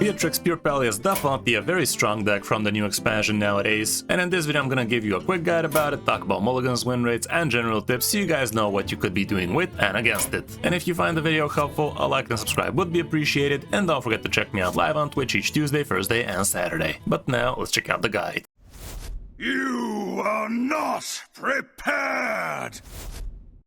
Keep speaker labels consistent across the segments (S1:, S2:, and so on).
S1: Beatrix Pally is definitely a very strong deck from the new expansion nowadays, and in this video I'm gonna give you a quick guide about it, talk about mulligans, win rates, and general tips so you guys know what you could be doing with and against it. And if you find the video helpful, a like and subscribe would be appreciated, and don't forget to check me out live on Twitch each Tuesday, Thursday, and Saturday. But now, let's check out the guide.
S2: You are not prepared!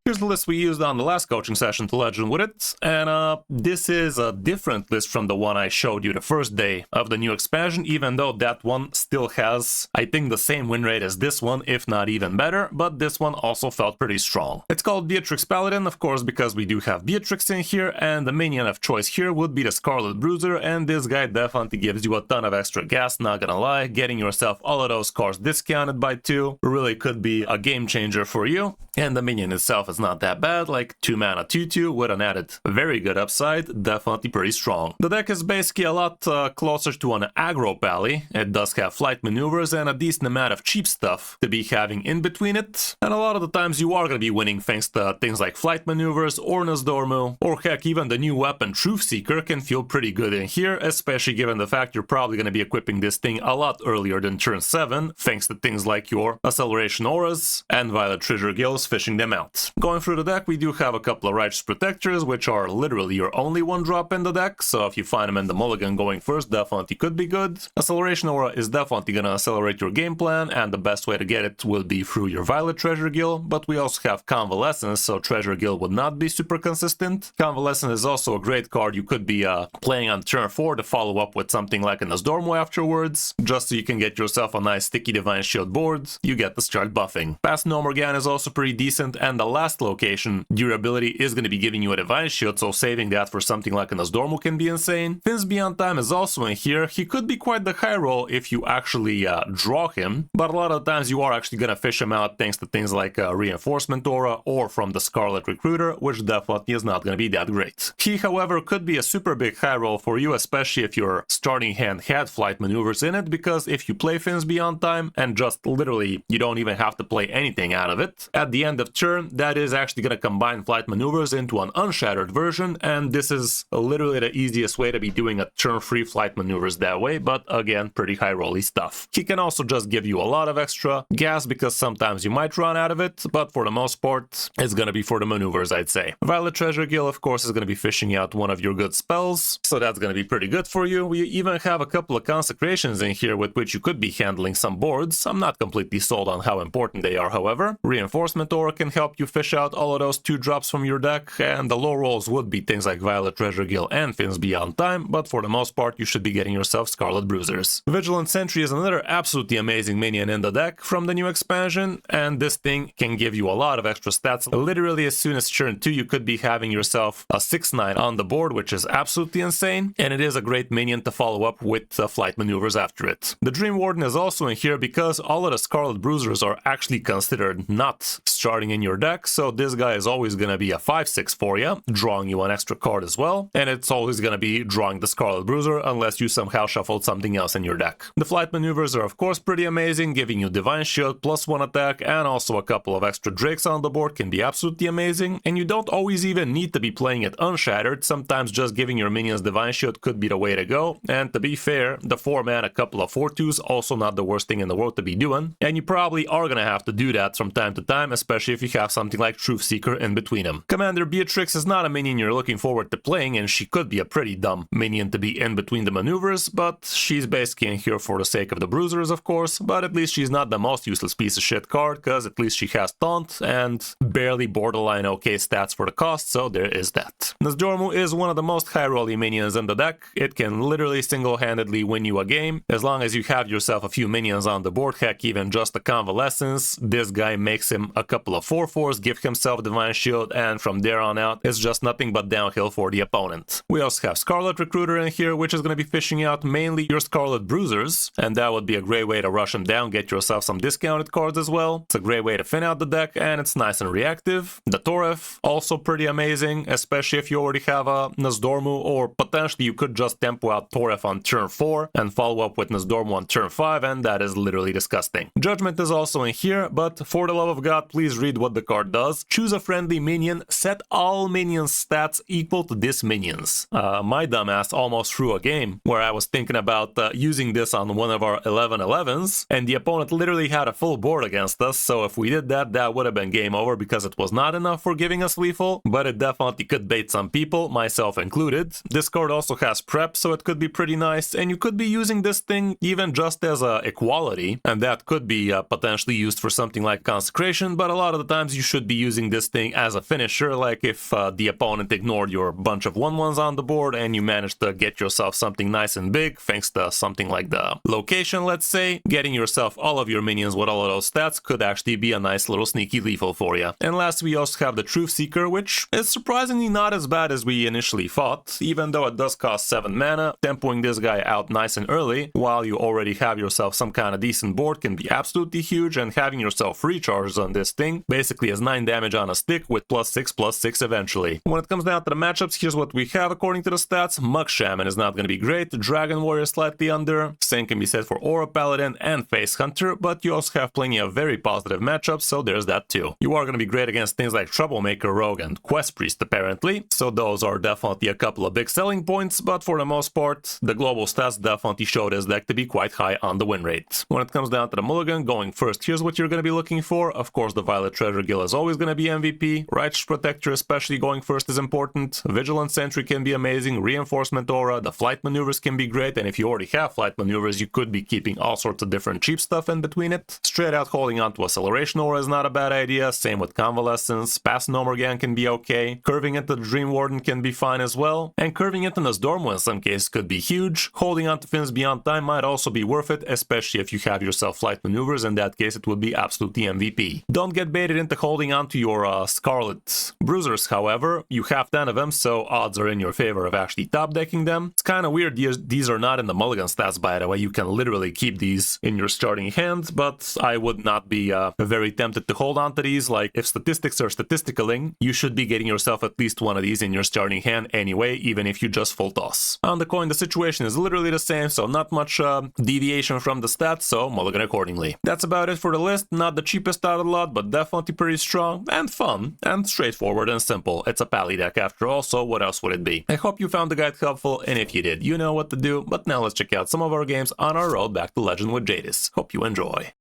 S1: Here's the list we used on the last coaching session to Legend with it, and this is a different list from the one I showed you the first day of the new expansion, even though that one still has, I think, the same win rate as this one, if not even better, but this one also felt pretty strong. It's called Beatrix Paladin, of course, because we do have Beatrix in here, and the minion of choice here would be the Scarlet Bruiser, and this guy definitely gives you a ton of extra gas, not gonna lie. Getting yourself all of those cards discounted by 2 really could be a game changer for you, and the minion itself is not that bad, like 2 mana 2/2 with an added very good upside, definitely pretty strong. The deck is basically a lot closer to an aggro Pally. It does have flight maneuvers and a decent amount of cheap stuff to be having in between it, and a lot of the times you are going to be winning thanks to things like flight maneuvers or Nasdormu, or heck, even the new weapon Truth Seeker can feel pretty good in here, especially given the fact you're probably going to be equipping this thing a lot earlier than turn 7, thanks to things like your Acceleration Auras and Violet Treasure Gills fishing them out. Going through the deck, we do have a couple of Righteous Protectors, which are literally your only 1-drop in the deck, so if you find them in the mulligan going first, definitely could be good. Acceleration Aura is definitely gonna accelerate your game plan, and the best way to get it will be through your Violet Treasure Gill, but we also have Convalescence, so Treasure Gill would not be super consistent. Convalescence is also a great card you could be playing on turn 4 to follow up with something like an Nasdormu afterwards, just so you can get yourself a nice sticky Divine Shield board. You get to start buffing. Past No Morgan is also pretty decent, and the last location, durability, is going to be giving you a Divine Shield, so saving that for something like an Nasdormu can be insane. Thins Beyond Time is also in here. He could be quite the high roll if you actually draw him, but a lot of the times you are actually going to fish him out thanks to things like Reinforcement Aura or from the Scarlet Recruiter, which definitely is not going to be that great. He, however, could be a super big high roll for you, especially if your starting hand had flight maneuvers in it, because if you play Thins Beyond Time and just literally you don't even have to play anything out of it, at the end of turn, that is actually going to combine flight maneuvers into an unshattered version, and this is literally the easiest way to be doing a turn 3 flight maneuvers that way, but again, pretty high rolly stuff. He can also just give you a lot of extra gas because sometimes you might run out of it, but for the most part, it's going to be for the maneuvers, I'd say. Violet Treasure Gill, of course, is going to be fishing out one of your good spells, so that's going to be pretty good for you. We even have a couple of consecrations in here with which you could be handling some boards. I'm not completely sold on how important they are, however. Reinforcement Aura can help you fish out all of those 2-drops from your deck, and the low rolls would be things like Violet Treasure Gill and Thins Beyond Time, but for the most part you should be getting yourself Scarlet Bruisers. Vigilant Sentry is another absolutely amazing minion in the deck from the new expansion, and this thing can give you a lot of extra stats. Literally as soon as turn 2 you could be having yourself a 6/9 on the board, which is absolutely insane, and it is a great minion to follow up with flight maneuvers after it. The Dream Warden is also in here because all of the Scarlet Bruisers are actually considered not starting in your deck, so this guy is always going to be a 5/6 for you, drawing you an extra card as well, and it's always going to be drawing the Scarlet Bruiser unless you somehow shuffled something else in your deck. The flight maneuvers are of course pretty amazing, giving you Divine Shield +1 attack, and also a couple of extra Drakes on the board can be absolutely amazing, and you don't always even need to be playing it unshattered. Sometimes just giving your minions Divine Shield could be the way to go, and to be fair, the 4-mana couple of 4/2s also not the worst thing in the world to be doing, and you probably are going to have to do that from time to time, especially if you have something like Truth Seeker in between them. Commander Beatrix is not a minion you're looking forward to playing, and she could be a pretty dumb minion to be in between the maneuvers, but she's basically in here for the sake of the bruisers, of course, but at least she's not the most useless piece of shit card, because at least she has Taunt and barely borderline okay stats for the cost, so there is that. Nasdormu is one of the most high-rolly minions in the deck. It can literally single-handedly win you a game, as long as you have yourself a few minions on the board, heck, even just a Convalescence. This guy makes him a couple of 4/4s, give himself Divine Shield, and from there on out, it's just nothing but downhill for the opponent. We also have Scarlet Recruiter in here, which is going to be fishing out mainly your Scarlet Bruisers, and that would be a great way to rush them down, get yourself some discounted cards as well. It's a great way to thin out the deck, and it's nice and reactive. The Toref, also pretty amazing, especially if you already have a Nasdormu, or potentially you could just tempo out Toref on turn 4 and follow up with Nasdormu on turn 5, and that is literally disgusting. Judgment is also in here, but for the love of God, please read what the card does. does, choose a friendly minion, set all minions stats equal to this minion's. My dumbass almost threw a game where I was thinking about using this on one of our 11-11s, and the opponent literally had a full board against us, so if we did that, that would have been game over because it was not enough for giving us lethal, but it definitely could bait some people, myself included. This card also has prep, so it could be pretty nice, and you could be using this thing even just as a equality, and that could be potentially used for something like Consecration, but a lot of the times you should be using this thing as a finisher, like if the opponent ignored your bunch of 1/1s on the board and you managed to get yourself something nice and big, thanks to something like the location, let's say, getting yourself all of your minions with all of those stats could actually be a nice little sneaky lethal for you. And last, we also have the Truth Seeker, which is surprisingly not as bad as we initially thought, even though it does cost 7 mana. Tempoing this guy out nice and early, while you already have yourself some kind of decent board, can be absolutely huge, and having yourself recharges on this thing basically is 9 damage on a stick with +6/+6 eventually. When it comes down to the matchups, here's what we have according to the stats. Mug Shaman is not going to be great, Dragon Warrior slightly under, same can be said for Aura Paladin and Face Hunter, but you also have plenty of very positive matchups, so there's that too. You are going to be great against things like Troublemaker Rogue and Quest Priest apparently, so those are definitely a couple of big selling points, but for the most part, the global stats definitely show this deck to be quite high on the win rate. When it comes down to the mulligan, going first, here's what you're going to be looking for. Of course, the Violet Treasure Gill is always going to be MVP. Righteous Protector, especially going first, is important. Vigilant Sentry can be amazing. Reinforcement Aura, the Flight Maneuvers can be great, and if you already have Flight Maneuvers, you could be keeping all sorts of different cheap stuff in between it. Straight out holding onto Acceleration Aura is not a bad idea, same with Convalescence. Passing Omergan can be okay. Curving into the Dream Warden can be fine as well, and curving into Nosdormu in some cases could be huge. Holding onto Fins Beyond Time might also be worth it, especially if you have yourself Flight Maneuvers. In that case, it would be absolutely MVP. Don't get baited into holding onto your Scarlet Bruisers, however. You have 10 of them, so odds are in your favor of actually top decking them. It's kind of weird, these are not in the mulligan stats, by the way. You can literally keep these in your starting hand, but I would not be very tempted to hold on to these. Like, if statistics are statisticaling, you should be getting yourself at least one of these in your starting hand anyway, even if you just full toss. On the coin, the situation is literally the same, so not much deviation from the stats, so mulligan accordingly. That's about it for the list. Not the cheapest out of the lot, but definitely pretty strong and fun and straightforward and simple. It's a Pally deck after all, so what else would it be? I hope you found the guide helpful, and if you did, you know what to do. But now let's check out some of our games on our road back to Legend with Jadis. Hope you enjoy.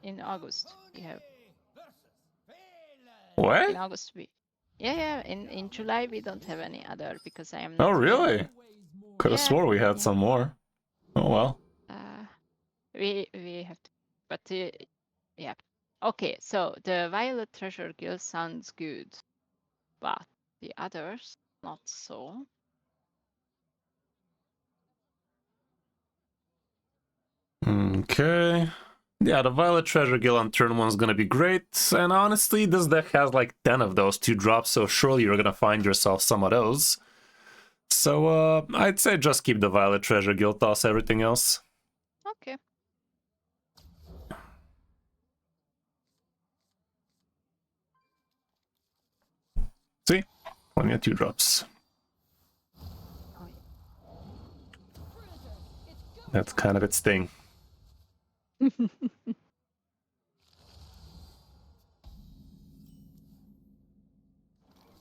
S3: In August we have.
S1: What?
S3: In August we. Yeah. In July we don't have any other because I am.
S1: Oh,
S3: Not
S1: really? Could have swore we had some more. Oh well.
S3: We have to, but yeah. Okay, so the Violet Treasure Guild sounds good, but the others not so.
S1: Okay. Yeah, the Violet Treasure Gill on turn 1 is gonna be great, and honestly, this deck has like 10 of those 2-drops, so surely you're gonna find yourself some of those. So, I'd say just keep the Violet Treasure Gill, toss everything else.
S3: Okay.
S1: See? Plenty of 2-drops. That's kind of its thing.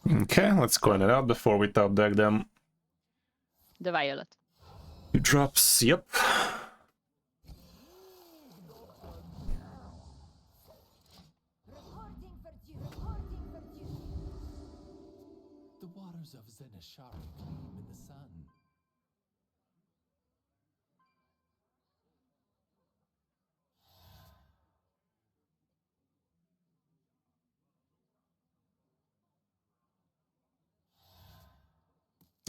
S1: Okay, let's coin it out before we top deck them.
S3: The Violet.
S1: 2-drops, yep.
S4: The waters of Zenishari gleam in the sun.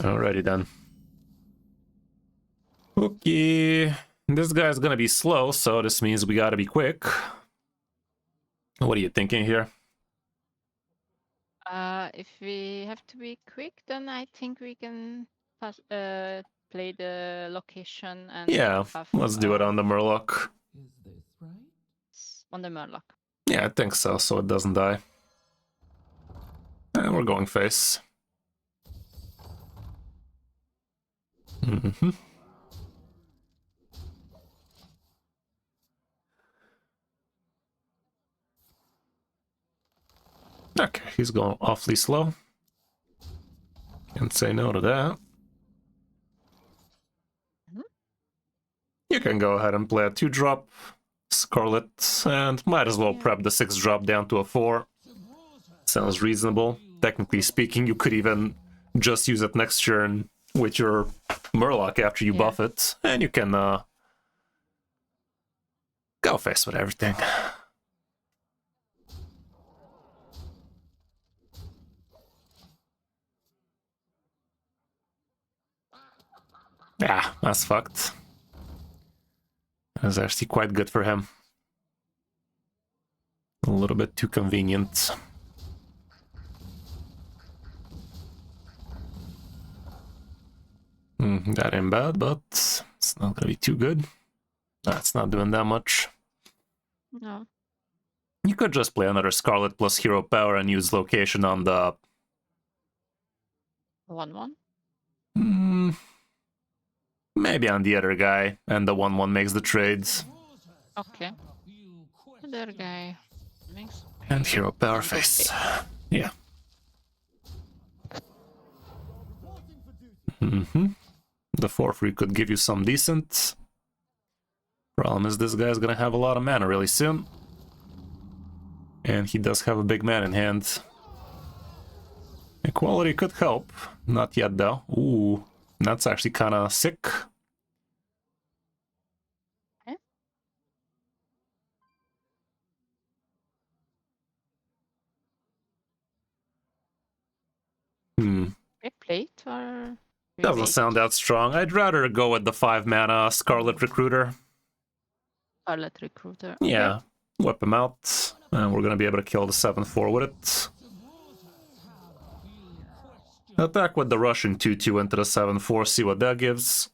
S1: Alrighty then. Okay, this guy's gonna be slow, so this means we gotta be quick. What are you thinking here?
S3: If we have to be quick, then I think we can play the location and
S1: Yeah, let's do it on the Murloc.
S4: Is this right?
S3: on the Murloc.
S1: Yeah, I think so, so it doesn't die. And we're going face. Mm-hmm. Okay, he's going awfully slow. Can't say no to that. You can go ahead and play a 2-drop Scarlet, and might as well prep the 6-drop down to a 4. Sounds reasonable. Technically speaking, you could even just use it next turn with your Murloc after you buff it, and you can go face with everything. Yeah, that's fucked. That's actually quite good for him. A little bit too convenient. That ain't bad, but it's not gonna be too good. That's not doing that much.
S3: No.
S1: You could just play another Scarlet plus hero power and use location on the
S3: 1/1.
S1: Maybe on the other guy, and the 1/1 makes the trades.
S3: Okay. Other guy makes.
S1: And hero power face. Yeah. The 4/3 could give you some decent. Problem is this guy's gonna have a lot of mana really soon. And he does have a big man in hand. Equality could help. Not yet though. Ooh, that's actually kind of sick.
S3: Big plate or
S1: Doesn't sound that strong. I'd rather go with the 5-mana Scarlet Recruiter.
S3: Scarlet Recruiter.
S1: Yeah,
S3: Okay.
S1: whip him out, and we're gonna be able to kill the 7/4 with it. Attack with the Russian 2/2 into the 7/4, see what that gives.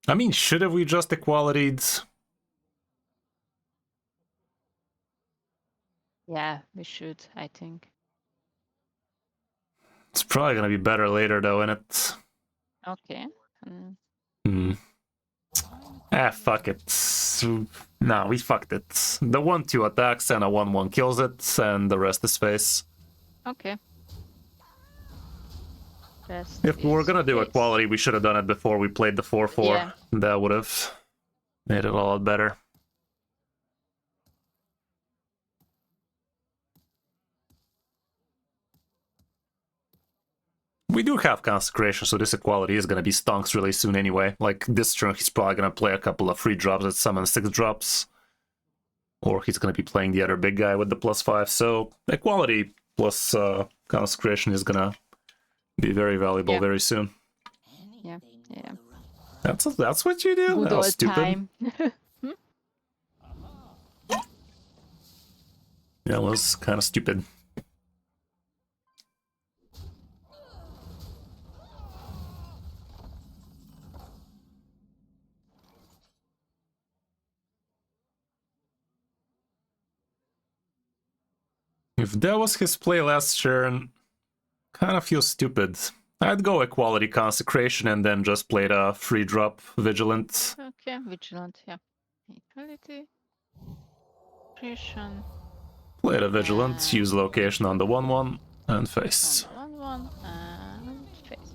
S1: I mean, should have we just equality'd?
S3: Yeah, we should, I think.
S1: It's probably gonna be better later though, innit?
S3: Okay.
S1: Fuck it. Nah, we fucked it. The 1/2 attacks and a 1/1 kills it, and the rest is face.
S3: Okay.
S1: If we were gonna do
S3: face.
S1: equality, we should have done it before we played the 4/4.
S3: Yeah.
S1: That would have made it a lot better. We do have Consecration, so this equality is gonna be stonks really soon anyway. Like, this turn he's probably gonna play a couple of free drops that summon 6 drops. Or he's gonna be playing the other big guy with the +5, so equality plus Consecration is gonna be very valuable very soon.
S3: Yeah.
S1: That's what you do?
S3: Good
S1: That was
S3: old
S1: stupid.
S3: time.
S1: That was kind of stupid. If that was his play last turn, kind of feels stupid. I'd go Equality Consecration and then just play the free drop Vigilant.
S3: Okay, Vigilant, yeah. Equality. Creation.
S1: Play the Vigilant, use location on the 1/1, and face.
S3: 1/1 and face.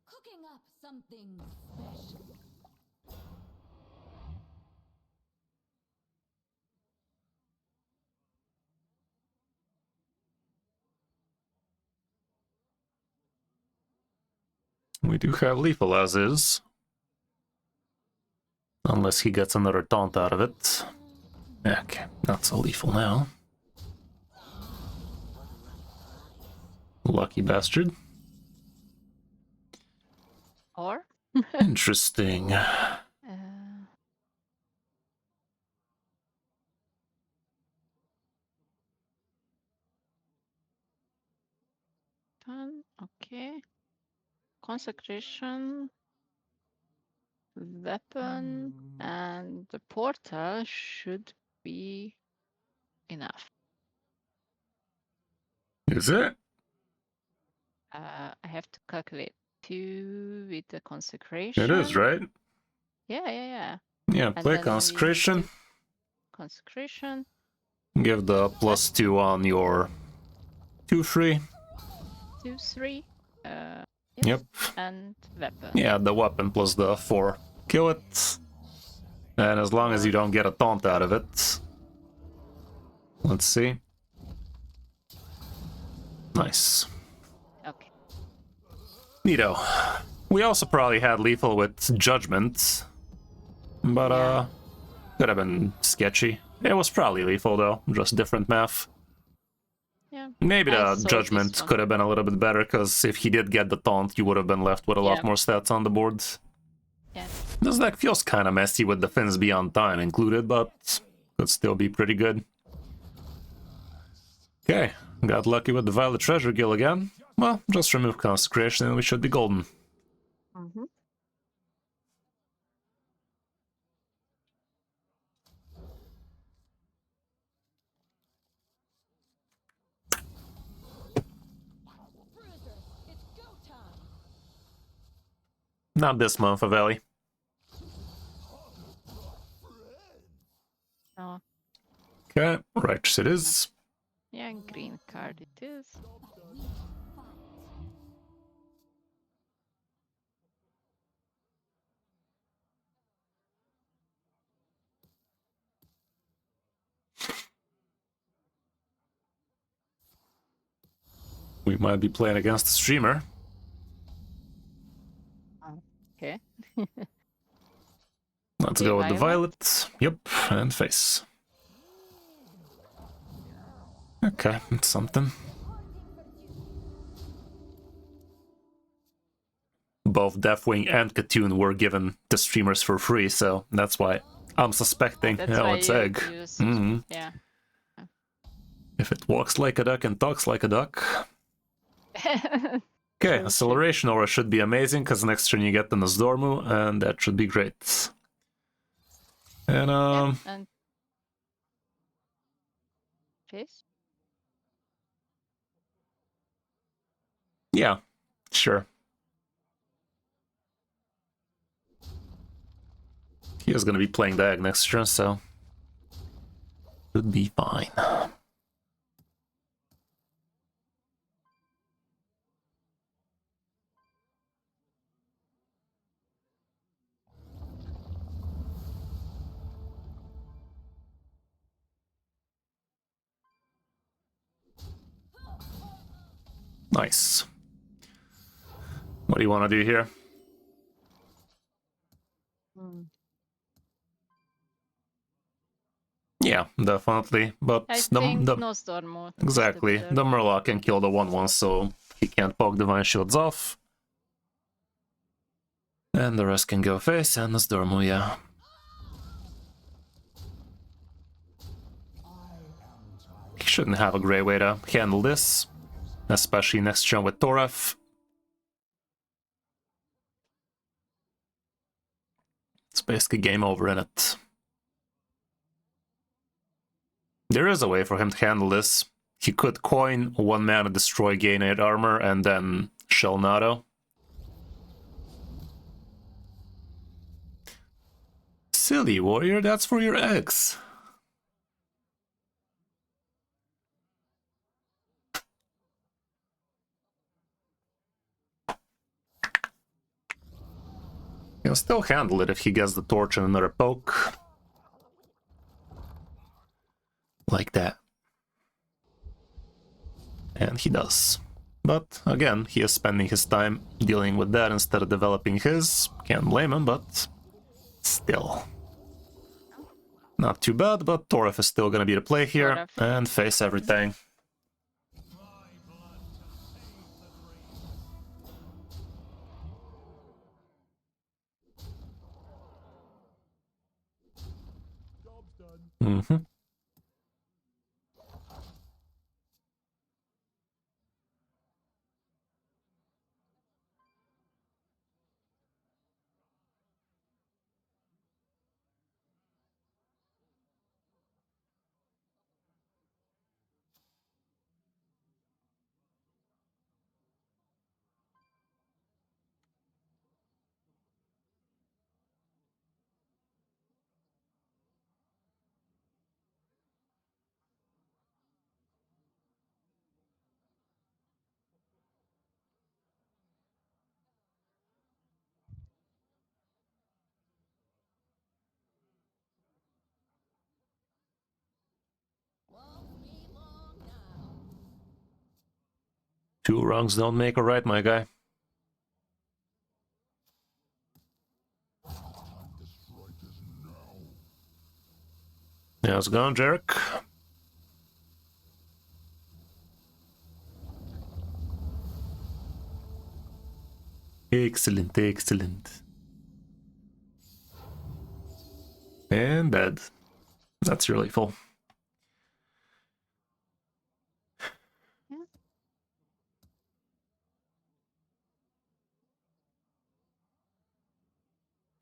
S5: Cooking up something special.
S1: We do have lethal as is. Unless he gets another taunt out of it. Okay, not so lethal now. Lucky bastard.
S3: Or?
S1: Interesting.
S3: Okay. Consecration. weapon, and the portal should be enough.
S1: Is it?
S3: I have to calculate 2 with the consecration.
S1: It is, right?
S3: Yeah.
S1: Yeah,
S3: And
S1: play
S3: then we have
S1: consecration.
S3: to- Consecration.
S1: Give the +2 on your 2-3.
S3: 2, 3.
S1: Yep.
S3: And weapon.
S1: Yeah, the weapon plus the 4. Kill it. And as long as you don't get a taunt out of it. Let's see. Nice.
S3: Okay.
S1: Neato. We also probably had lethal with Judgment. But,
S3: Yeah.
S1: could have been sketchy. It was probably lethal, though. Just different math.
S3: Yeah.
S1: Maybe
S3: I
S1: the
S3: saw
S1: Judgment
S3: this one.
S1: could have been a little bit better, because if he did get the taunt, you would have been left with a lot
S3: Yeah.
S1: more stats on the board.
S3: Yeah.
S1: This deck feels kind of messy with the Fins Beyond Time included, but could still be pretty good. Okay, got lucky with the Violet Treasure Guild again. Well, just remove Consecration and we should be golden.
S3: Mm-hmm.
S5: Bruiser, it's go time.
S1: Not this month, Aveli.
S3: Oh,
S1: Okay, Righteous it is.
S3: yeah, green card it is.
S1: We might be playing against the streamer.
S3: Okay.
S1: Let's
S3: The
S1: go with the
S3: Violet?
S1: Violet. Yep, and face. Okay, it's something. Both Deathwing and Katoon were given to streamers for free, so that's why I'm suspecting.
S3: That's
S1: Oh,
S3: why
S1: it's
S3: you
S1: egg.
S3: use it.
S1: Mhm.
S3: Yeah.
S1: If it walks like a duck and talks like a duck. Okay,
S3: True.
S1: Acceleration Aura should be amazing, because next turn you get the Nozdormu, and that should be great. And,
S3: Yeah, and face.
S1: yeah, sure. He is going to be playing the egg next turn, so should be fine. Nice. What do you want to do here?
S3: Hmm.
S1: Yeah, definitely. But
S3: I
S1: the,
S3: think
S1: the
S3: Nozdormu. is
S1: exactly
S3: better.
S1: the Murloc can kill the 1/1, so he can't poke Divine Shields off. And the rest can go face and Nozdormu, yeah. He shouldn't have a great way to handle this, especially next turn with Toref. It's basically game over in it. There is a way for him to handle this. He could coin 1 mana, destroy, gain 8 armor, and then Shell Nado. Silly warrior, that's for your eggs. He'll still handle it if he gets the torch and another poke. Like that. And he does. But, again, he is spending his time dealing with that instead of developing his. Can't blame him, but still. Not too bad, but Toref is still gonna be the play here,
S3: Toref.
S1: and face everything. Mm-hmm. Two wrongs don't make a right, my guy. How's it going, Jarek? Excellent, excellent. And dead. That's really full.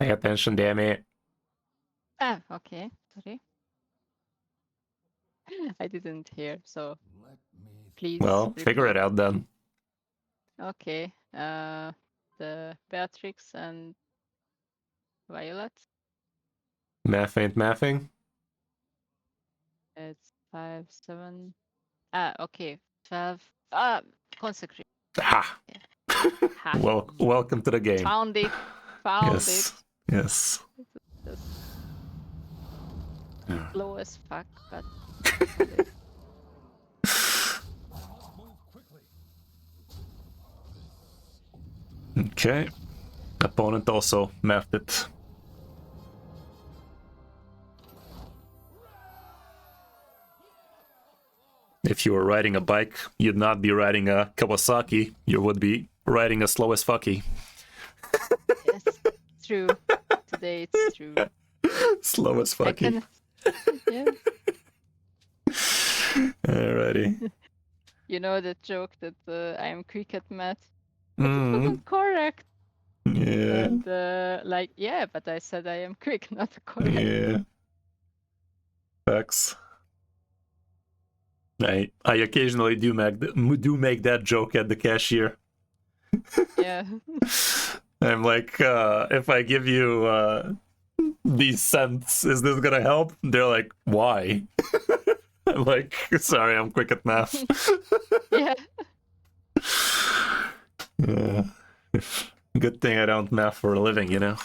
S1: Pay attention, damn it.
S3: Ah, okay. Sorry. I didn't hear, so
S4: Let me
S3: please.
S1: Well, figure
S3: repeat.
S1: it out then.
S3: Okay. The Beatrix and Violet.
S1: Math ain't mathing.
S3: It's 5, 7. Okay. 12. Consecrate.
S1: Ah!
S3: Ha.
S1: Well, welcome to the game.
S3: Found it. Found
S1: Yes. Yes.
S3: it. Just slow as fuck, but
S1: Okay. Opponent also mathed it. If you were riding a bike, you'd not be riding a Kawasaki. You would be riding a slow as fucky.
S3: yes, true. Today it's true.
S1: Slow as
S3: I
S1: fucky.
S3: can. Yeah.
S1: Alrighty.
S3: You know the joke that I am quick at math. It
S1: Mm,
S3: wasn't correct.
S1: yeah.
S3: And like, yeah, but I said I am quick, not correct.
S1: Yeah. Facts. I occasionally do make that joke at the cashier.
S3: Yeah.
S1: I'm like, if I give you these cents, is this gonna help? They're like, why? I'm like, sorry, I'm quick at math.
S3: Yeah.
S1: Yeah. Good thing I don't math for a living, you know?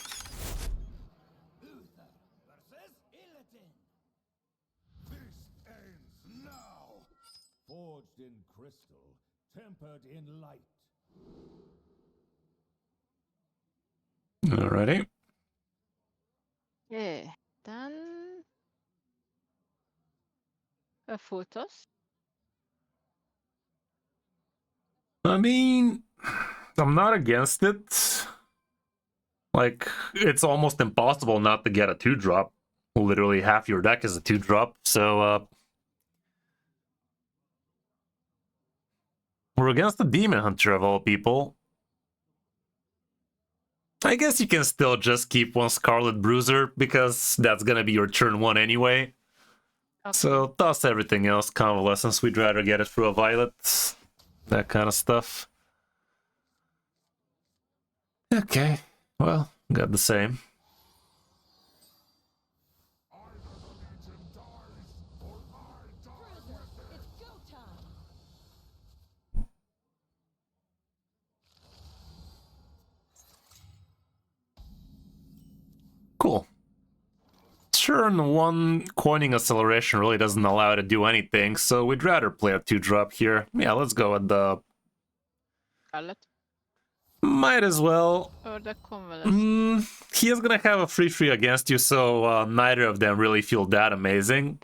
S2: This ends now.
S4: forged in crystal, tempered in light.
S1: Alrighty.
S3: Yeah. Then a photos.
S1: I mean, I'm not against it. Like, it's almost impossible not to get a 2-drop. Literally half your deck is a 2-drop, so we're against the Demon Hunter of all people. I guess you can still just keep one Scarlet Bruiser, because that's gonna be your turn 1 anyway.
S3: Okay.
S1: So toss everything else, Convalescence, we'd rather get it through a Violet. That kind of stuff. Okay, well, got the same.
S5: Bruiser, it's go time.
S1: Cool. Turn 1 coining acceleration really doesn't allow it to do anything, so we'd rather play a 2-drop here. Yeah, let's go with the...
S3: Scarlet
S1: Might as well.
S3: or the convalescent.
S1: He is gonna have a 3-3 against you, so neither of them really feel that amazing.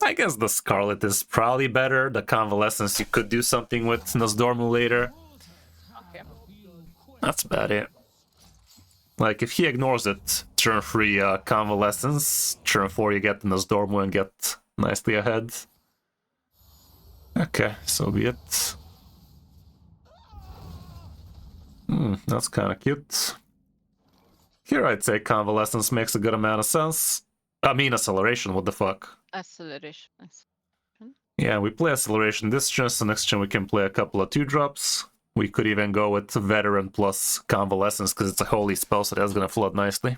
S1: I guess the Scarlet is probably better. The Convalescence you could do something with Nosdormu later.
S3: Okay.
S1: That's about it. Like, if he ignores it, turn 3 Convalescence, turn 4 you get the Nosdormu and get nicely ahead. Okay, so be it. That's kind of cute. Here I'd say Convalescence makes a good amount of sense. I mean Acceleration, what the fuck.
S3: Acceleration.
S1: Yeah, we play Acceleration this turn, so next turn we can play a couple of 2-drops. We could even go with Veteran plus Convalescence, because it's a holy spell, so that's gonna flood nicely.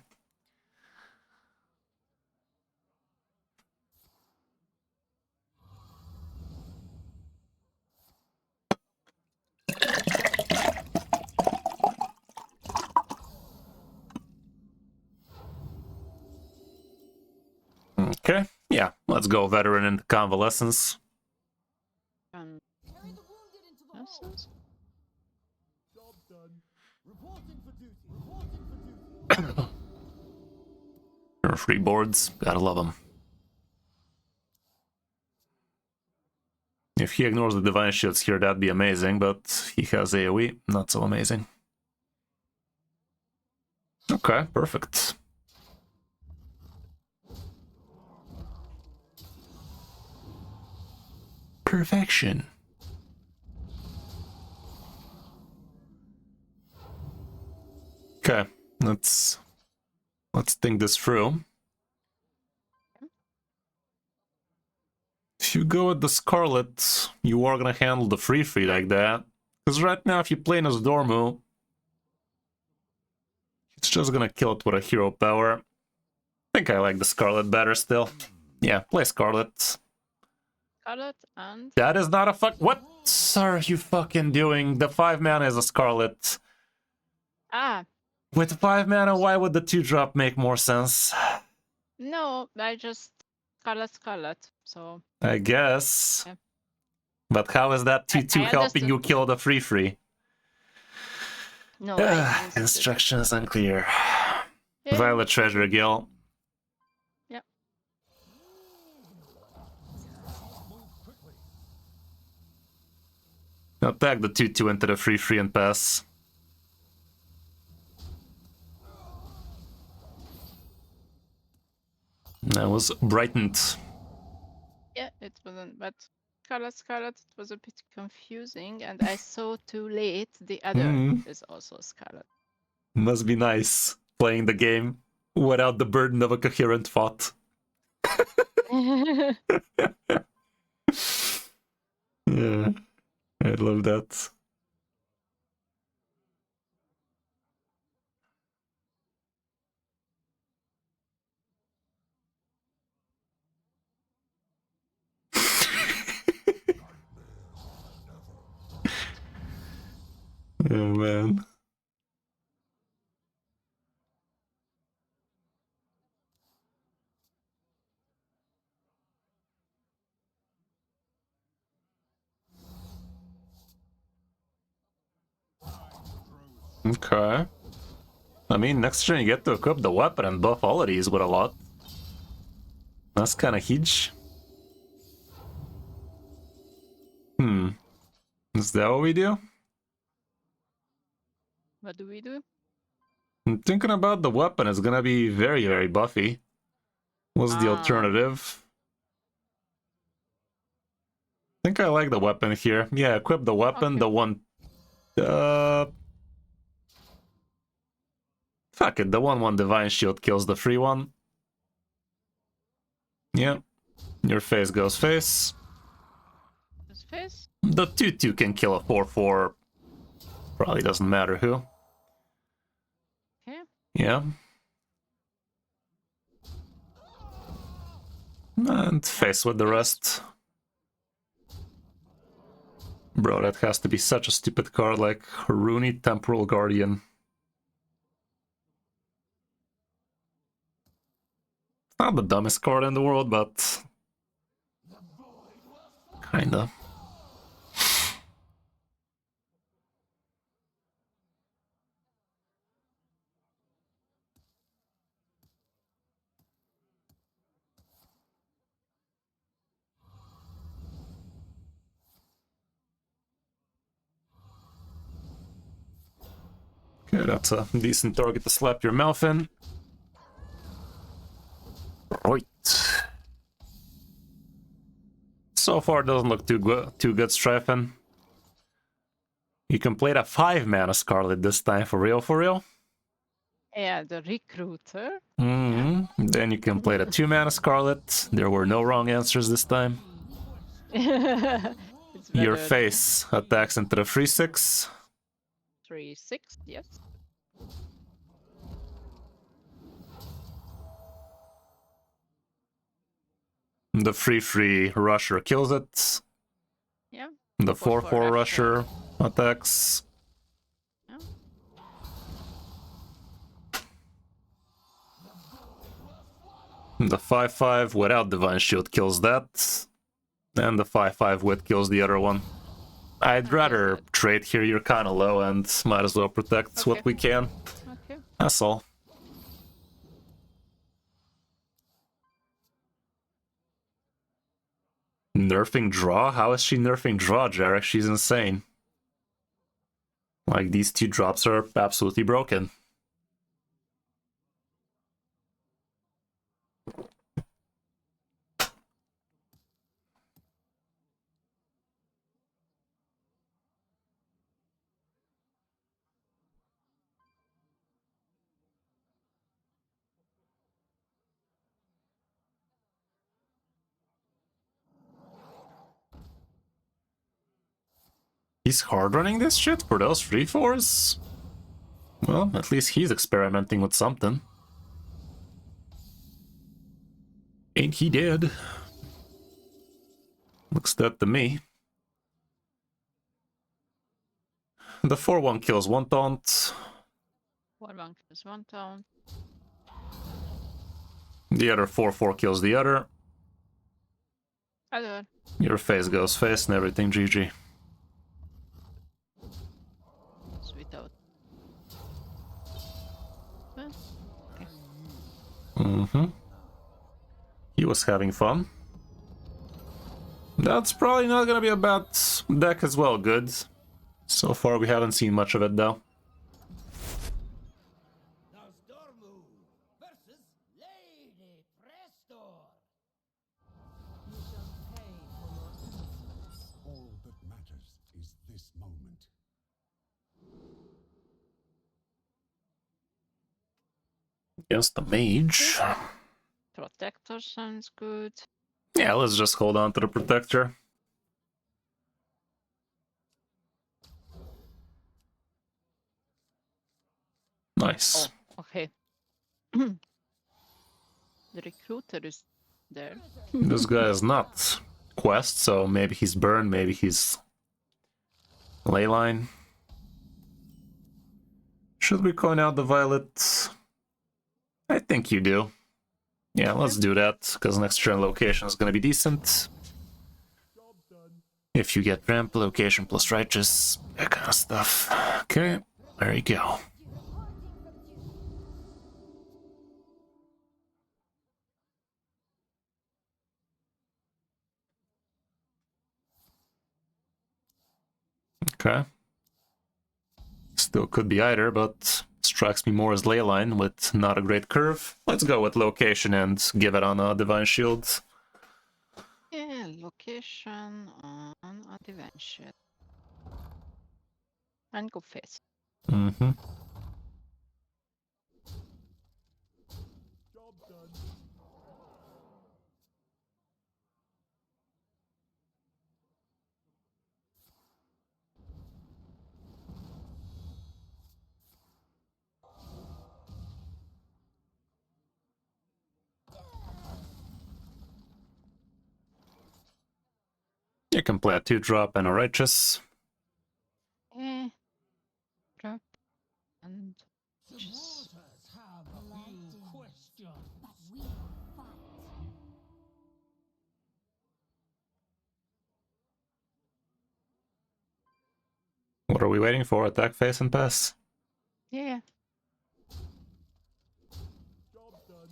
S1: Okay, yeah, let's go Veteran and Convalescence.
S3: Um,
S5: Carry the wounded into the
S3: Yes. nonsense.
S2: Job done. Reporting for duty. Reporting for duty.
S1: There are 3 boards, gotta love them. If he ignores the divine shields here, that'd be amazing, but he has AoE, not so amazing. Okay, perfect. Perfection. Okay, let's think this through. If you go with the Scarlet, you are gonna handle the free like that. Because right now, if you play as Dormu, it's just gonna kill it with a hero power. I think I like the Scarlet better still. Yeah, play Scarlet.
S3: Scarlet and
S1: That is not a What are you fucking doing? The 5 mana is a Scarlet. With 5 mana, why would the 2-drop make more sense?
S3: no, I just Scarlet. So
S1: I guess.
S3: Yeah.
S1: But how is that 2-2
S3: I
S1: helping
S3: understood.
S1: you kill the free?
S3: no, I understood.
S1: Instructions unclear.
S3: Yeah.
S1: Violet Treasure Guild.
S3: Yep.
S1: Attack the 2-2 into the free and pass. That was brightened.
S3: Yeah, it wasn't, but Scarlet, it was a bit confusing, and I saw too late the other is also Scarlet.
S1: Must be nice playing the game without the burden of a coherent thought. Yeah, I love that. Oh man. Okay. I mean, next turn you get to equip the weapon and buff all of these with a lot. That's kind of huge. Is that what we do?
S3: What do we do?
S1: I'm thinking about the weapon. It's gonna be very, very buffy. What's the alternative? I think I like the weapon here. Yeah, equip the weapon,
S3: Okay.
S1: the one... Fuck it, the 1/1 Divine Shield kills the free one. Yeah. Your face goes face.
S3: His face?
S1: The 2/2 can kill a 4/4. Probably doesn't matter who.
S3: Okay.
S1: Yeah. And face with the rest. Bro, that has to be such a stupid card, like Rooney Temporal Guardian. Not the dumbest card in the world, but... kinda. Okay, that's a decent target to slap your mouth in. Right. So far, doesn't look too good, Strafin. You can play that 5 mana Scarlet this time, for real?
S3: Yeah, the recruiter.
S1: Then you can play the 2 mana Scarlet. There were no wrong answers this time.
S3: It's
S1: Your
S3: better.
S1: face attacks into the 3/6.
S3: 3/6, yes.
S1: The 3/3 Rusher kills it.
S3: Yeah.
S1: The
S3: 4/4
S1: 4/4 Rusher attacks.
S3: Yeah.
S1: The 5/5 without Divine Shield kills that. And the 5/5 with kills the other one. I'd
S3: Okay,
S1: rather
S3: good.
S1: trade here. You're kind of low and might as well protect what
S3: Okay.
S1: we can.
S3: Okay.
S1: That's all. Nerfing draw? How is she nerfing draw, Jarek? She's insane. Like, these 2 drops are absolutely broken. He's hard running this shit for those 3/4s? Well, at least he's experimenting with something. Ain't he dead? Looks dead to me. The 4/1 kills 1 taunt.
S3: 1/1 kills 1 taunt.
S1: The other 4/4 kills the other.
S3: Other.
S1: Your face goes face and everything, GG.
S3: Without.
S1: He was having fun. That's probably not gonna be a bad deck as well, good. So far we haven't seen much of it though.
S2: Nostormu versus Lady Prestor.
S5: You shall pay for your innocence.
S6: All that matters is this moment.
S1: Against the mage.
S3: Protector sounds good.
S1: Yeah, let's just hold on to the protector. Nice.
S3: Oh, okay. The recruiter is there.
S1: This guy is not quest, so maybe he's burn, maybe he's leyline. Should we coin out the violet? I think you do. Yeah, let's do that, because next turn location is gonna be decent.
S2: Job done.
S1: If you get ramp, location plus righteous, that kind of stuff. Okay, there you go. Okay. Still could be either, but strikes me more as leyline with not a great curve. Let's go with location and give it on a divine shield.
S3: Yeah, location on a divine shield. And go face.
S1: Mm-hmm.
S2: Job done.
S1: You can play a 2-drop and a righteous.
S3: Eh. Drop. And
S4: The
S3: just
S4: waters have a few questions.
S5: But we fight.
S1: What are we waiting for? Attack, face, and pass.
S3: yeah.
S2: Job done.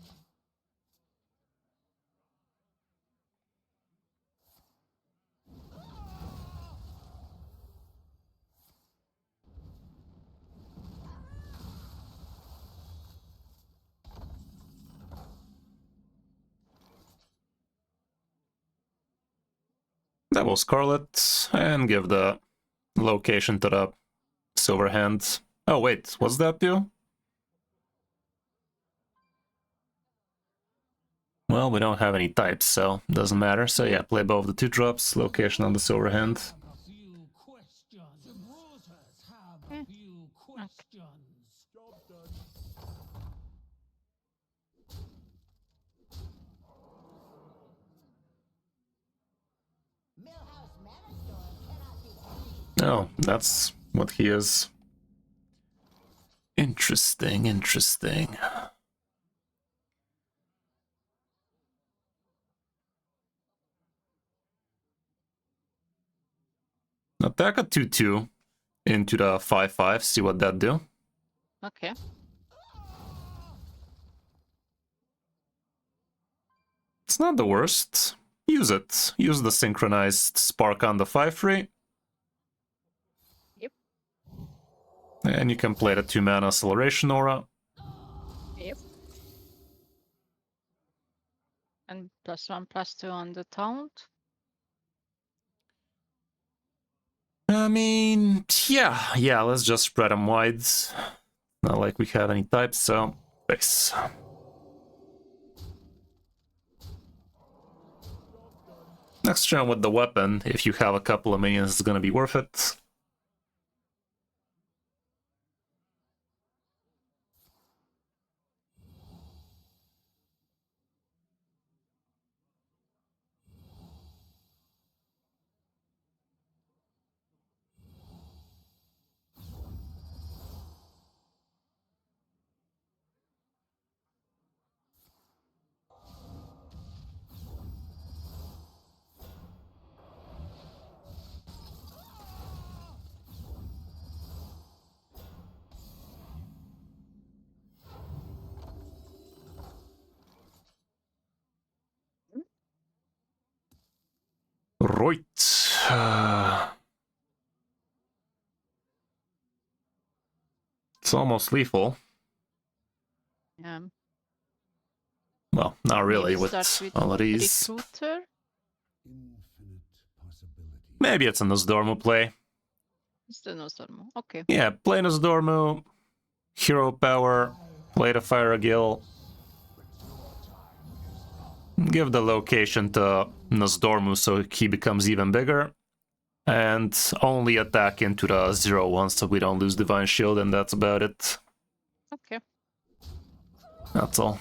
S1: Double Scarlet, and give the location to the silver hand. Oh wait, what's that do? Well, we don't have any types, so doesn't matter. So yeah, play both the 2-drops, location on the silver hand.
S4: A few questions. The waters have
S3: Eh,
S4: a few questions.
S2: Job done.
S5: Millhouse Manor Store cannot be beat.
S1: Oh, that's what he is. Interesting, interesting. Attack a 2/2 into the 5/5, see what that do.
S3: Okay.
S1: It's not the worst. Use it. Use the synchronized spark on the 5/3.
S3: Yep.
S1: And you can play the 2-mana acceleration aura.
S3: Yep. And +1/+2 on the taunt.
S1: I mean, yeah, let's just spread them wide. Not like we have any types, so base. Next turn with the weapon, if you have a couple of minions, it's gonna be worth it. Right. It's almost lethal.
S3: Yeah.
S1: Well, not really
S3: Maybe
S1: with
S3: start with
S1: all of these.
S3: Recruiter.
S6: Infinite possibility.
S1: Maybe it's a Nosdormu play.
S3: It's the Nostormo. Okay.
S1: Yeah, play Nosdormu, hero power, play the Fire Gill. Give the location to Nosdormu so he becomes even bigger. And only attack into the 0/1 so we don't lose Divine Shield, and that's about it.
S3: Okay.
S1: That's all.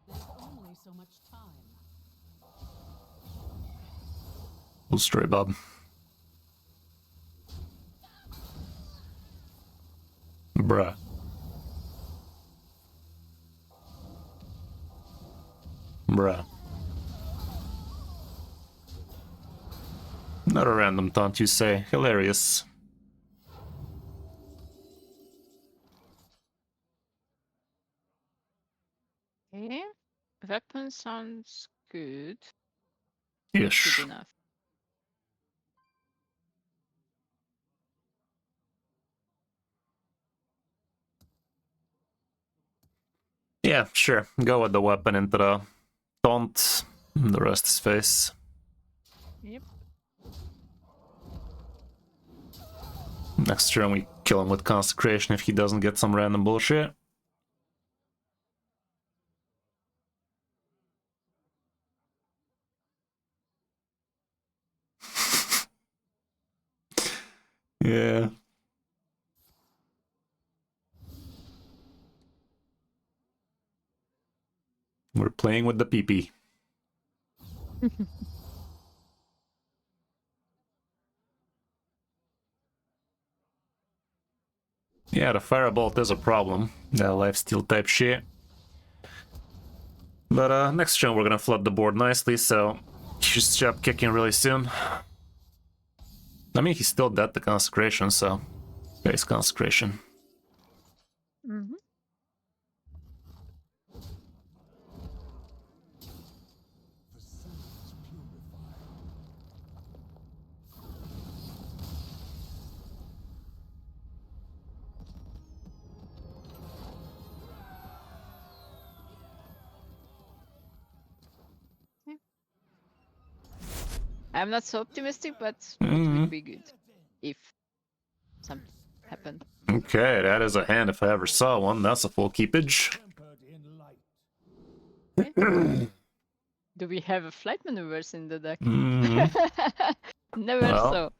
S7: There's only so much time.
S1: Cool story, Bob. Bruh. Bruh. Not a random taunt, you say. Hilarious.
S3: Okay. Weapon sounds good.
S1: Ish.
S3: Good enough.
S1: Yeah, sure. Go with the weapon into the taunt. The rest is face.
S3: Yep.
S1: Next turn we kill him with Consecration if he doesn't get some random bullshit. Yeah. We're playing with the PP. Yeah, the Firebolt is a problem. That lifesteal type shit. But next turn we're gonna flood the board nicely, so he should stop kicking really soon. I mean, he's still dead to Consecration, so base Consecration.
S3: Mm-hmm.
S6: The sands purify.
S3: I'm not so optimistic, but it would be good if something happened.
S1: Okay, that is a hand if I ever saw one. That's a full keepage.
S2: Tempered in light.
S3: Do we have a flight maneuvers in the deck?
S1: Mhm.
S3: Never
S1: Well.
S3: so.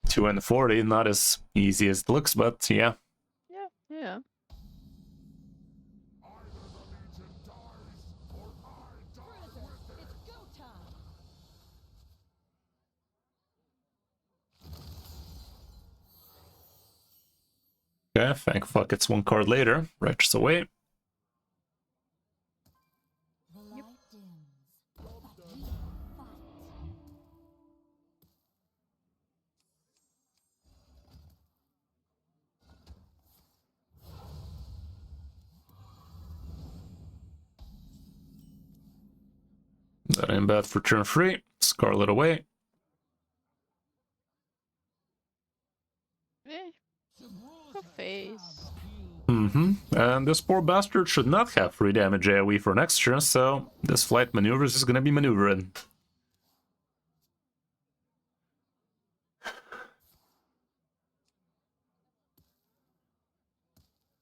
S1: 2 and 40, not as easy as it looks, but yeah.
S3: Yeah.
S5: Bruiser, it's go time.
S1: Okay, thank fuck it's one card later. Righteous away.
S5: The light dims, but we fight.
S1: That ain't bad for turn 3. Scarlet away.
S3: Go face.
S1: And this poor bastard should not have 3 damage AoE for next turn, so this flight maneuvers is gonna be maneuvering.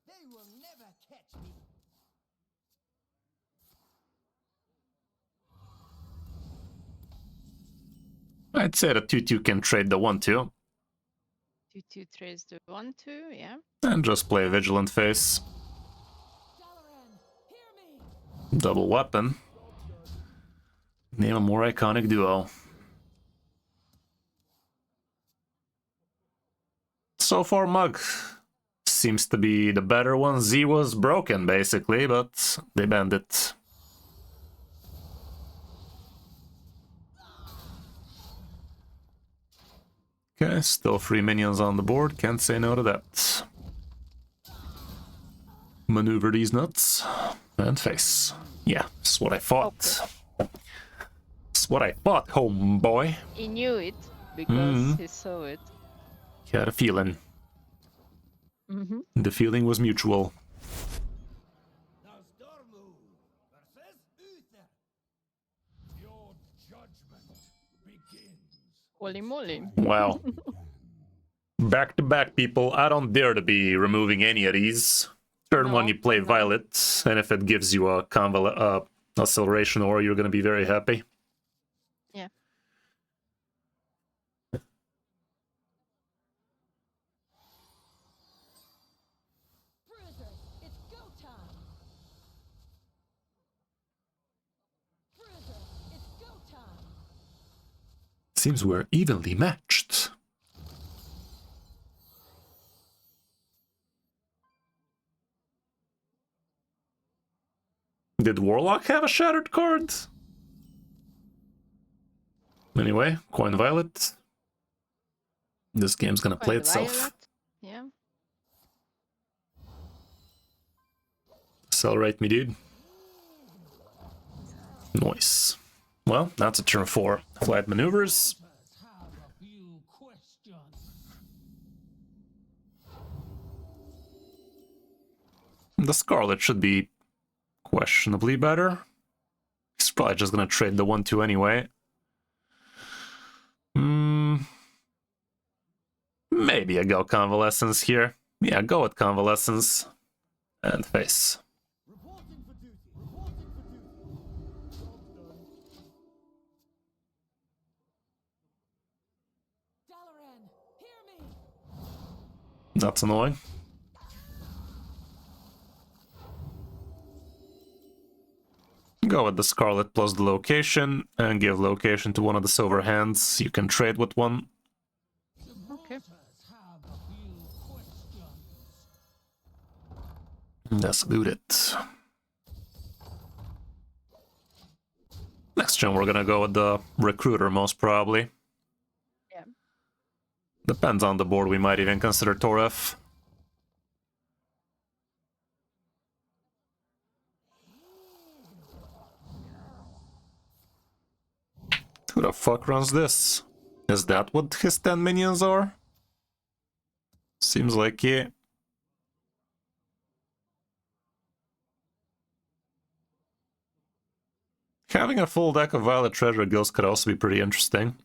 S5: They will never catch me.
S1: I'd say the 2-2 can trade the 1-2
S3: 2-2 trades the 1-2, yeah.
S1: and just play Vigilant Face.
S5: Dalaran, hear me.
S1: Double weapon. Name a more iconic duo. So far, Mug seems to be the better one. Z was broken, basically, but they banned it. Okay, still 3 minions on the board. Can't say no to that. Maneuver these nuts. And face. Yeah, that's what I thought. That's what I thought, homeboy.
S3: He knew it because he saw it.
S1: He had a feeling. The feeling was mutual.
S2: Now Stormu versus Uther. Your judgment begins.
S3: Holy moly.
S1: Wow. Back to back, people. I don't dare to be removing any of these. Turn 1, you play Violet, and if it gives you a acceleration aura, you're gonna be very happy.
S3: Yeah.
S5: Bruiser, it's go time. Bruiser, it's go time.
S1: Seems we're evenly matched. Did Warlock have a shattered card? Anyway, coin Violet. This game's gonna play
S3: Quite
S1: itself.
S3: Violet. Yeah.
S1: Accelerate me, dude. Nice. Well, that's a turn 4. Flight maneuvers.
S4: Have a few questions.
S1: The Scarlet should be questionably better. He's probably just gonna trade the 1-2 anyway. Maybe I go Convalescence here. Yeah, go with Convalescence. And face.
S2: Reporting for duty. Reporting for duty. Job done.
S5: Dalaran, hear me.
S1: That's annoying. Go with the Scarlet plus the location, and give location to one of the silver hands. You can trade with one.
S3: Okay.
S4: Have a few questions.
S1: That's about it. Next turn we're gonna go with the Recruiter, most probably.
S3: Yeah.
S1: Depends on the board, we might even consider Toref. Who the fuck runs this? Is that what his 10 minions are? Seems like yeah. Having a full deck of Violet Treasure Guilds could also be pretty interesting.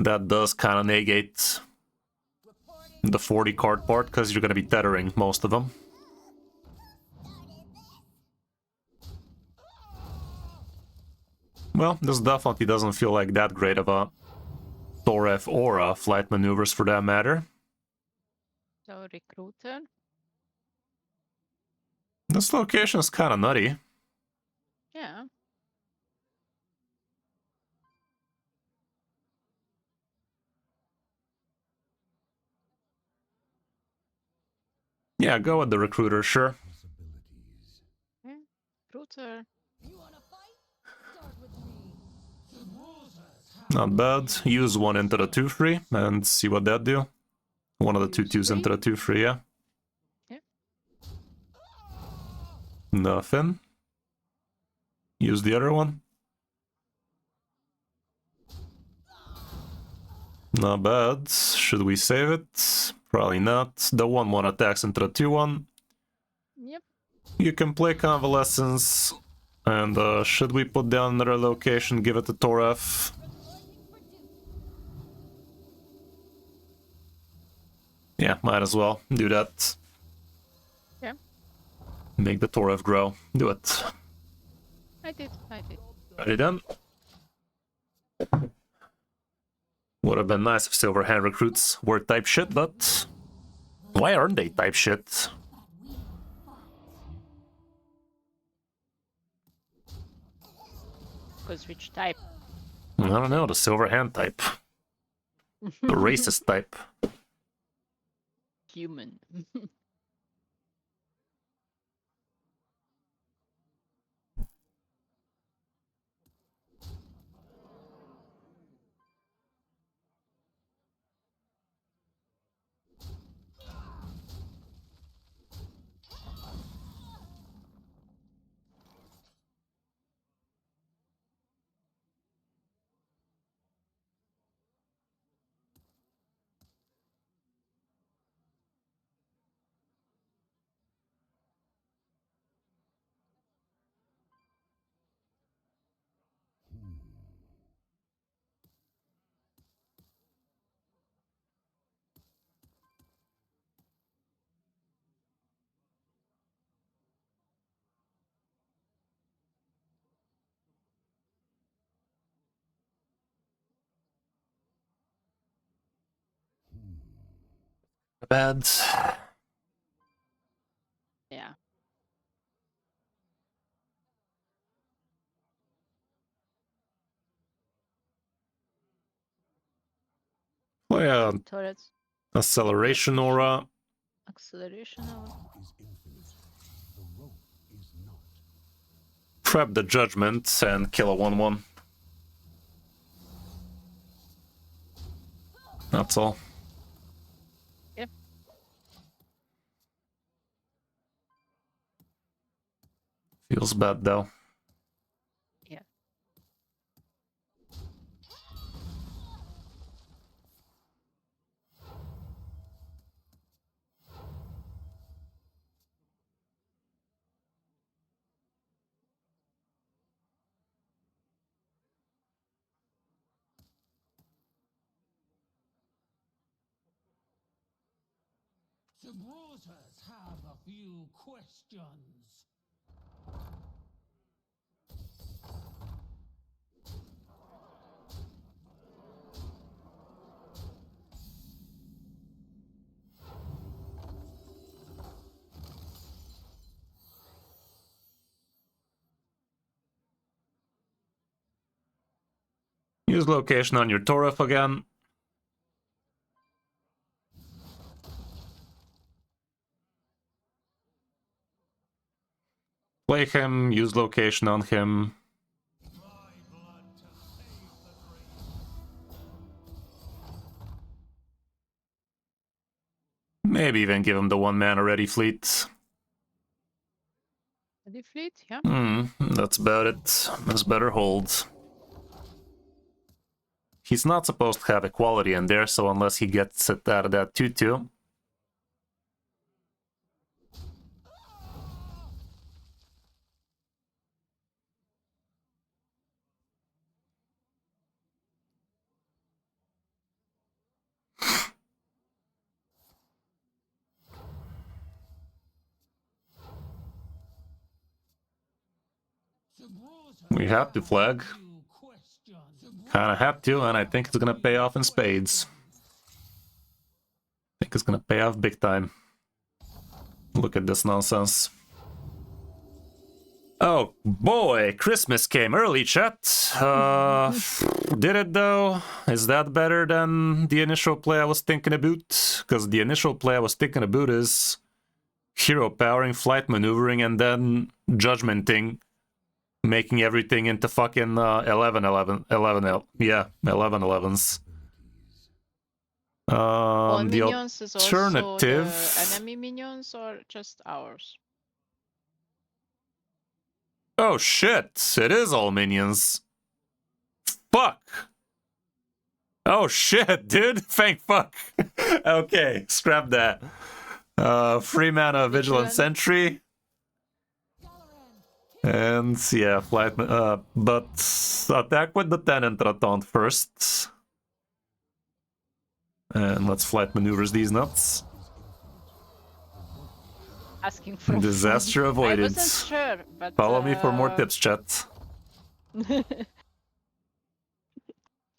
S1: that does kind of negate the 40 card part, because you're going to be tethering most of them. Well, this definitely doesn't feel like that great of a Toref or a flight maneuvers for that matter.
S3: So recruiter.
S1: This location is kind of nutty.
S3: Yeah.
S1: Yeah, go with the recruiter, sure.
S6: Possibilities.
S3: Yeah. Recruiter.
S5: You wanna fight? Start with me.
S1: Not bad. Use one into the 2-3 and see what that do. One of the two
S3: Use
S1: twos into the 2-3, yeah.
S3: Yeah.
S1: Nothing. Use the other one. Not bad. Should we save it? Probably not. The 1-1 attacks into the 2-1.
S3: Yep.
S1: You can play Convalescence. And should we put down another location, give it to Toref? Yeah, might as well do that.
S3: Yeah.
S1: Make the Toref grow. Do it.
S3: I did.
S1: Ready done? Would have been nice if Silver Hand recruits were type shit, but why aren't they type shit?
S3: Because which type?
S1: I don't know, the Silver Hand type. The racist type.
S3: Human.
S1: Bad.
S3: Yeah.
S1: Play a
S3: Turrets.
S1: acceleration aura.
S3: Acceleration or
S6: Is infinite. The rope is not.
S1: Trap the judgment and kill a 1-1. That's all.
S3: Yep.
S1: Feels bad though.
S3: Yeah.
S4: The Bruisers have a few questions.
S1: Use location on your Toref again. Play him, use location on him. Maybe even give him the 1-mana ready fleet.
S3: Ready fleet? Yeah.
S1: That's about it. That's better hold. He's not supposed to have equality in there, so unless he gets it out of that 2-2. We had to flag. Kinda had to, and I think it's gonna pay off in spades. I think it's gonna pay off big time. Look at this nonsense. Oh boy, Christmas came early, chat. Did it though? Is that better than the initial play I was thinking about? Because the initial play I was thinking about is hero powering, flight maneuvering, and then judgmenting, making everything into fucking 11-11s.
S3: All
S1: The
S3: minions is also
S1: alternative.
S3: the enemy minions or just ours?
S1: Oh shit, it is all minions. Fuck. Oh shit, dude. Thank fuck. Okay, scrap that. 3 mana Vigilant Sentry. And yeah, flight. But attack with the Tenant Raton first. And let's flight maneuvers these nuts.
S3: Asking for
S1: Disaster
S3: I
S1: avoided.
S3: wasn't sure, but
S1: Follow me for more tips, chat.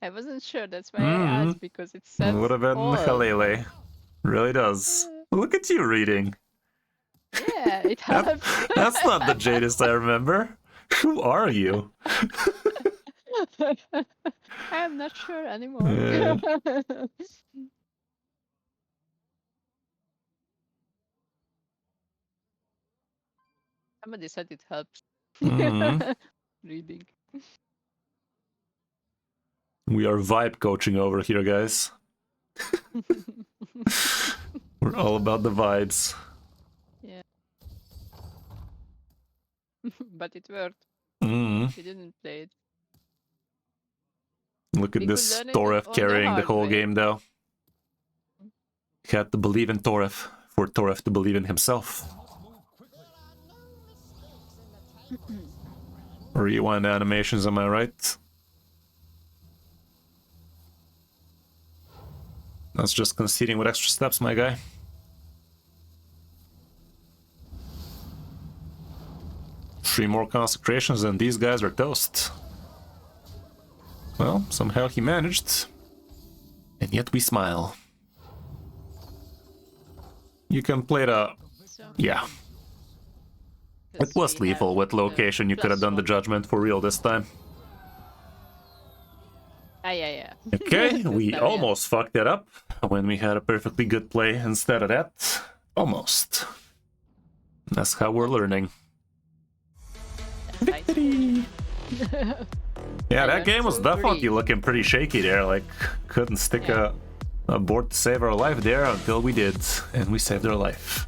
S3: I wasn't sure, that's why I asked, because it says
S1: Would have been
S3: all.
S1: Halele. Really does. Look at you reading.
S3: Yeah, it helps.
S1: That's not the Jadis I remember. Who are you?
S3: I am not sure anymore.
S1: Yeah.
S3: Somebody said it helps.
S1: Mhm.
S3: Reading.
S1: We are vibe coaching over here, guys. We're all about the vibes.
S3: Yeah. But it worked.
S1: Mhm.
S3: We didn't play it.
S1: Look at
S3: We
S1: this
S3: could learn it
S1: Toref
S3: on the
S1: carrying the
S3: hard
S1: whole
S3: way.
S1: game, though. He had to believe in Toref for Toref to believe in himself. Rewind animations, am I right? That's just conceding with extra steps, my guy. Three more consecrations and these guys are toast. Well, somehow he managed. And yet we smile. You can play the...
S3: So,
S1: Yeah. It was
S3: we
S1: lethal
S3: have
S1: with
S3: the
S1: location. You could have done the
S3: +1.
S1: judgment for real this time.
S3: Yeah.
S1: Okay, we
S3: So, yeah.
S1: almost fucked it up when we had a perfectly good play instead of that. Almost. That's how we're learning.
S3: Nice.
S1: Yeah,
S3: I
S1: that game was
S3: also
S1: definitely
S3: agree.
S1: looking pretty shaky there. Like, couldn't stick
S3: Yeah.
S1: a board to save our life there until we did, and we saved our life.